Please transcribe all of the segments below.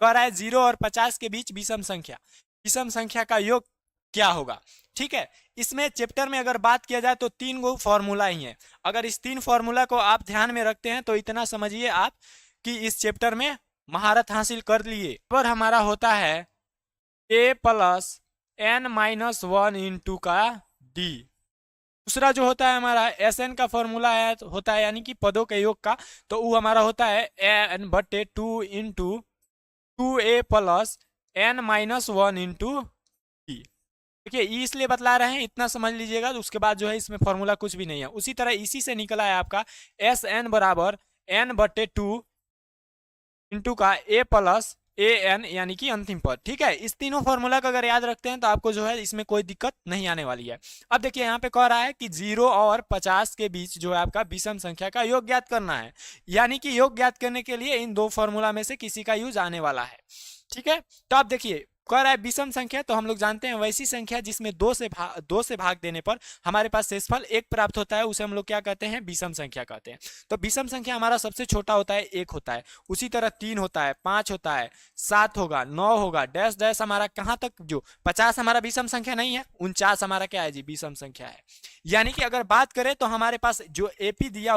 कह रहा है 0 और 50 के बीच विषम संख्या का योग क्या होगा। ठीक है, इसमें चैप्टर में अगर बात किया जाए तो 3 गो फॉर्मूला ही है। अगर इस 3 फॉर्मूला को आप ध्यान में रखते हैं तो इतना समझिए आप कि इस चैप्टर में महारत हासिल कर लिए। पर हमारा होता है a plus n minus 1 into का d। दूसरा जो होता है हमारा Sn का फॉर्मूला है होता है यानी कि पदों के योग का, तो वो हमारा होता है n बटे 2 into 2a plus n minus 1 into d। देखिए ई इसलिए बतला रहे हैं, इतना समझ लीजिएगा। तो उसके बाद जो है इसमें फॉर्मूला कुछ भी नहीं है। उसी तरह इसी से निकला है आपका Sn बराबर n बटे 2 इंटू का a प्लस ए एन यानी कि अंतिम पद। ठीक है, इस तीनों फॉर्मूला को अगर याद रखते हैं तो आपको जो है इसमें कोई दिक्कत नहीं आने वाली है। अब देखिए यहाँ पे कह रहा है कि 0 और 50 के बीच जो है आपका विषम संख्या का योग ज्ञात करना है, यानी कि योग ज्ञात करने के लिए इन दो फॉर्मूला में से किसी का यूज आने वाला है। ठीक है, तो आप देखिए कह रहा है विषम संख्या, तो हम लोग जानते हैं वैसी संख्या जिसमें दो से भाग देने पर हमारे पास शेषफल 1 प्राप्त होता है, उसे हम लोग क्या कहते हैं, विषम संख्या कहते हैं। तो विषम संख्या हमारा सबसे छोटा होता है 1 होता है, उसी तरह 3 होता है, 5 होता है, 7 होगा, 9 होगा, डैश डैश हमारा कहाँ तक, जो 50 हमारा विषम संख्या नहीं है, 49 हमारा क्या है जी, विषम संख्या है। यानी कि अगर बात करें तो हमारे पास जो एपी दिया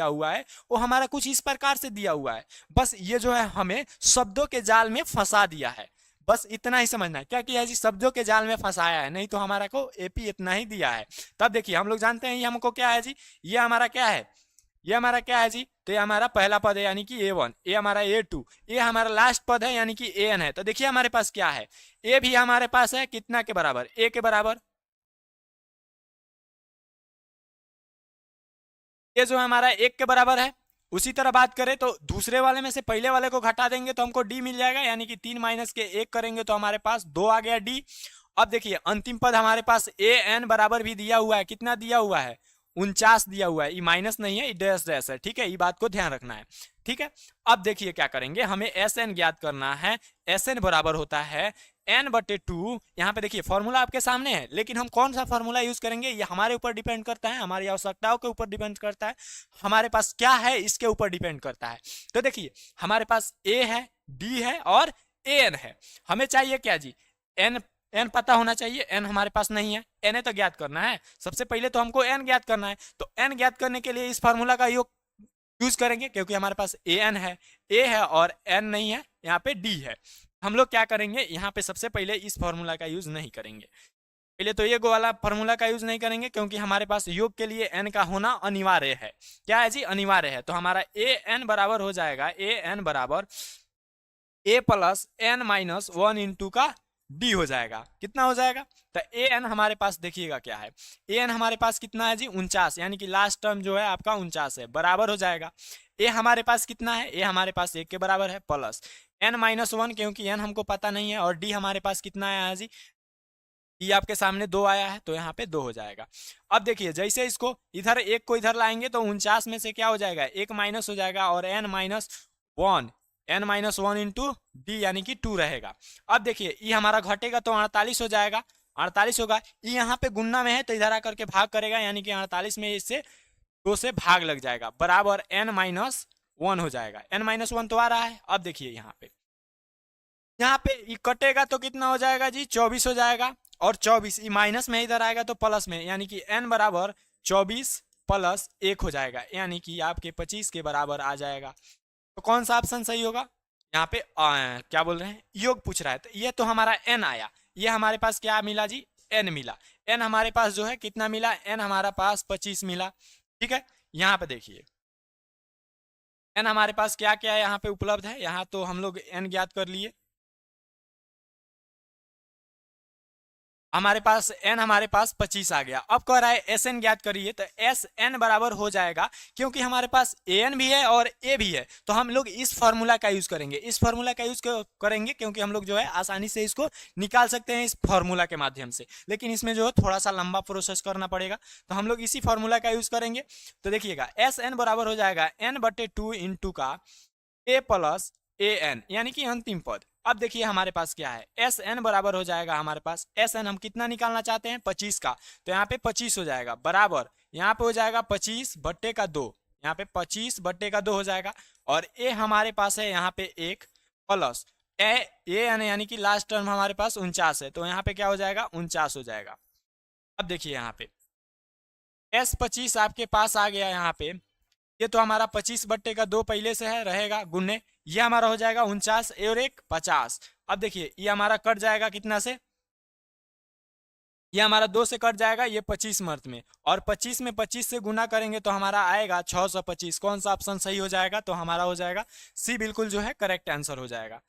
हुआ है वो हमारा कुछ इस प्रकार से दिया हुआ है। बस ये जो है हमें शब्दों के जाल में फंसा दिया है, बस इतना ही समझना है। क्या किया है जी, शब्दों के जाल में फंसाया है, नहीं तो हमारा को एपी इतना ही दिया है। तब देखिए हम लोग जानते हैं ये हमको क्या है जी, ये हमारा क्या है, ये हमारा क्या है जी, तो ये हमारा पहला पद है यानी कि A1, ये हमारा A2, ये हमारा लास्ट पद है यानी कि AN है। तो देखिए हमारे पास क्या है, ए भी हमारे पास है कितना के बराबर, ए के बराबर। ये जो हमारा 1 के बराबर है। उसी तरह बात करें तो दूसरे वाले में से पहले वाले को घटा देंगे तो हमको डी मिल जाएगा, यानी कि 3 माइनस के 1 करेंगे तो हमारे पास 2 आ गया डी। अब देखिए अंतिम पद हमारे पास ए एन बराबर भी दिया हुआ है, कितना दिया हुआ है, 49 दिया हुआ है। ये माइनस नहीं है, ये डैश डैश है। ठीक है, ये बात को ध्यान रखना है। ठीक है, अब देखिए क्या करेंगे, हमें एस एन ज्ञात करना है। एस एन बराबर होता है n बटे 2। यहाँ पे देखिए फॉर्मूला आपके सामने है, लेकिन हम कौन सा फॉर्मूला यूज करेंगे ये हमारे ऊपर डिपेंड करता है, हमारी आवश्यकताओं के ऊपर डिपेंड करता है, हमारे पास क्या है इसके ऊपर डिपेंड करता है। तो देखिए हमारे पास a है, d है और an है। हमें चाहिए क्या जी, n पता होना चाहिए, n हमारे पास नहीं है, n तो ज्ञात करना है। सबसे पहले तो हमको n ज्ञात करना है, तो n ज्ञात करने के लिए इस फॉर्मूला का यूज करेंगे, क्योंकि हमारे पास an है, a है और n नहीं है, यहाँ पे d है। हम लोग क्या करेंगे, यहाँ पे सबसे पहले इस फॉर्मूला का यूज नहीं करेंगे। पहले तो ये वाला फॉर्मूला का यूज नहीं करेंगे, क्योंकि हमारे पास योग के लिए n का होना अनिवार्य है। क्या है जी, अनिवार्य है। तो हमारा ए एन बराबर हो जाएगा, ए एन बराबर a plus n minus 1 into का d हो जाएगा। कितना हो जाएगा, तो ए एन हमारे पास देखिएगा क्या है, ए एन हमारे पास कितना है जी, 49, यानी कि लास्ट टर्म जो है आपका 49 है, बराबर हो जाएगा। ए हमारे पास कितना है, ए हमारे पास 1 के बराबर है, प्लस एन माइनस 1, क्योंकि एन हमको पता नहीं है, और डी हमारे पास कितना आया है जी, डी आपके सामने 2 आया है, तो यहाँ पे 2 हो जाएगा। अब देखिए जैसे इसको इधर 1 को इधर लाएंगे तो 49 में से क्या हो जाएगा, 1 माइनस हो जाएगा, और एन माइनस 1 इंटू डी यानी कि 2 रहेगा। अब ये ये हमारा घटेगा तो 48 हो जाएगा, 48 होगा। ये यहाँ पे गुन्ना में है तो इधर आकर के भाग करेगा, यानी कि 48 में इससे 2 से भाग लग जाएगा, बराबर n माइनस 1 हो जाएगा। n माइनस 1 तो आ रहा है। अब देखिए यहाँ पे ये कटेगा तो कितना हो जाएगा जी, 24 हो जाएगा, और 24 ये माइनस में इधर आएगा तो प्लस में, यानी कि n बराबर 24 प्लस 1 हो जाएगा, यानी कि आपके 25 के बराबर आ जाएगा। तो कौन सा ऑप्शन सही होगा, यहाँ पे क्या बोल रहे हैं, योग पूछ रहा है। तो ये तो हमारा n आया, ये हमारे पास क्या मिला जी, n मिला। n हमारे पास जो है कितना मिला, n हमारा पास 25 मिला। ठीक है, यहाँ पे देखिए n हमारे पास क्या क्या यहाँ पे उपलब्ध है, यहाँ तो हम लोग n ज्ञात कर लिए। हमारे पास हमारे पास 25 आ गया। अब कह रहा है एस एन ज्ञात करिए, तो एस एन बराबर हो जाएगा, क्योंकि हमारे पास ए एन भी है और ए भी है, तो हम लोग इस फॉर्मूला का यूज करेंगे। इस फॉर्मूला का यूज करेंगे क्योंकि हम लोग जो है आसानी से इसको निकाल सकते हैं इस फॉर्मूला के माध्यम से, लेकिन इसमें जो है थोड़ा सा लंबा प्रोसेस करना पड़ेगा, तो हम लोग इसी फॉर्मूला का यूज करेंगे। तो देखिएगा एस एन बराबर हो जाएगा n बटे 2 इंटू का a प्लस ए एन, यानी कि अंतिम पद। अब देखिए हमारे पास क्या है, एस एन बराबर हो जाएगा, हमारे पास एस एन हम कितना निकालना चाहते हैं, 25 का, तो यहाँ पे 25 हो जाएगा, बराबर यहाँ पे हो जाएगा 25 बट्टे का 2, यहाँ पे 25 बट्टे का 2 हो जाएगा, और ए हमारे पास है यहाँ पे 1, प्लस ए ये यानी कि लास्ट टर्म हमारे पास 49 है, तो यहाँ पे क्या हो जाएगा 49 हो जाएगा। अब देखिए यहाँ पे S25 आपके पास आ गया यहाँ पे, ये तो हमारा 25/2 पहले से है रहेगा गुन्ने, ये हमारा हो जाएगा 49 और एक 50। अब देखिए ये हमारा कट जाएगा कितना से, ये हमारा 2 से कट जाएगा, ये 25 मर्द में, और 25 में 25 से गुना करेंगे तो हमारा आएगा 625। कौन सा ऑप्शन सही हो जाएगा, तो हमारा हो जाएगा सी बिल्कुल जो है करेक्ट आंसर हो जाएगा।